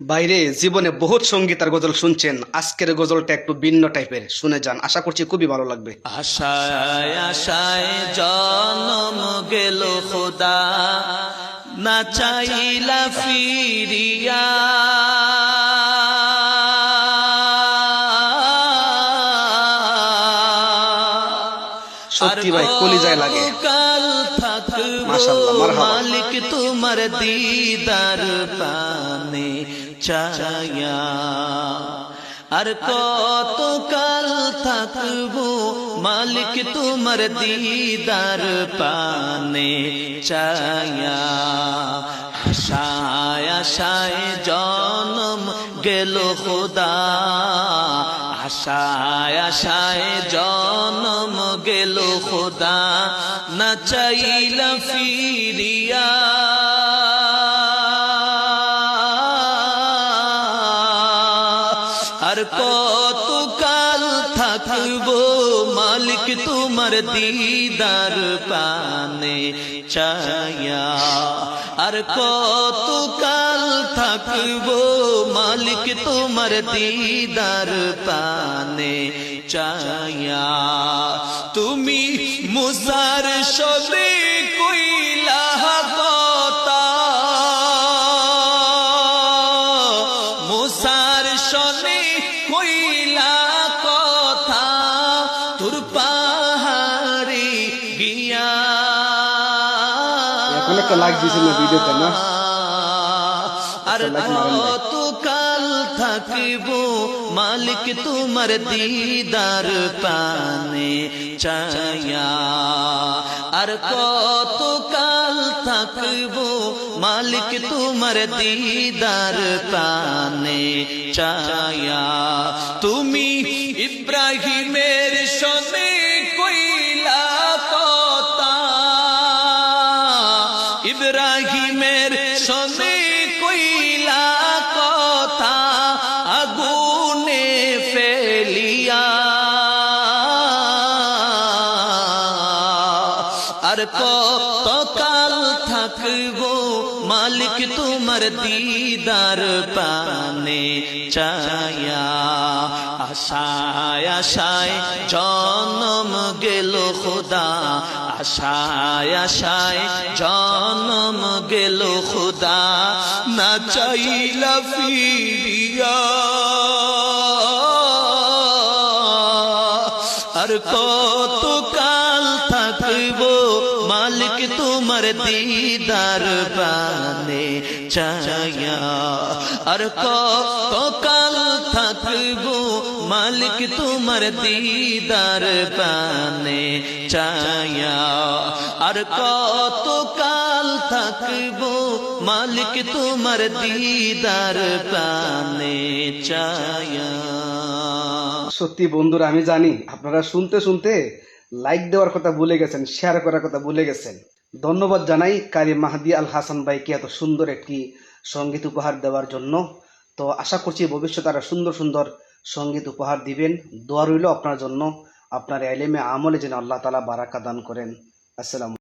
বাইরে জীবনে বহুত সঙ্গীত আর গজল শুনছেন, আজকের গজলটা একটু ভিন্ন টাইপের, শুনে যান, আশা করছি খুবই ভালো লাগবে। আশায় আশায় জনম গেল খোদা, না চাইলা ফিরিয়া। সত্যি ভাই কলিজায় লাগে। কাল থাকবো মাশাআল্লাহ, মারহাবা। মালিক তোমার দিদার পানে চায়া। আর কত কাল থাকবো মালিক তোমার দিদার পানে চায়া। আশায় আশায় জনম গেল খোদা, আশায় আশায় জনম গেল খোদা, না চাইলা ফিরিয়া। আর কত কাল থাকবো মালিক তোমার দিদার পানে চায়া। আর কত কাল থাকবো মালিক তোমার দিদার পানে চায়া। তুমি মুসার সবে কইলা কথা, মুসার সনে কইলা কথা, তোর পাহাড়ে গিয়া। এখন একটা লাইক দিয়েছেন না ভিডিওতে, না? আর কত কাল থাকবো মালিক তোমার দিদার পানে চায়া। আর কত কাল থাকবো মালিক তোমার দিদার পানে চায়া। তুমি ইব্রাহিমের সনে কইলা কথা, ইব্রাহিমের সনে কইলা কথা, আগুনে ফেলিয়া। আর কত কাল থাকবো মালিক তোমার দিদার পানে চায়া। আশায় আশায় জনম গেল খোদা, আশায় আশায় জনম গেল খোদা, না চাইলা ফিরিয়া। আর কত কাল থাকবো মালিক তোমার দিদার পানে চায়া। আর কত কাল থাকবো মালিক তোমার দিদার পানে চায়া। আর কত কাল থাকবো মালিক তোমার দিদার পানে চায়া। সত্যি বন্ধুরা, আমি জানি আপনারা শুনতে শুনতে লাইক দেওয়ার কথা ভুলে গেছেন, শেয়ার করার কথা ভুলে গেছেন। ধন্যবাদ জানাই কারি মাহদি আল হাসান ভাইকে এত সুন্দর একটি সঙ্গীত উপহার দেওয়ার জন্য। তো আশা করছি ভবিষ্যতে আরো সুন্দর সুন্দর সঙ্গীত উপহার দিবেন। দোয়া রইল আপনার জন্য, আপনার এলেমে আমলে যেন আল্লাহ তাআলা বারাকা দান করেন। আসসালাম।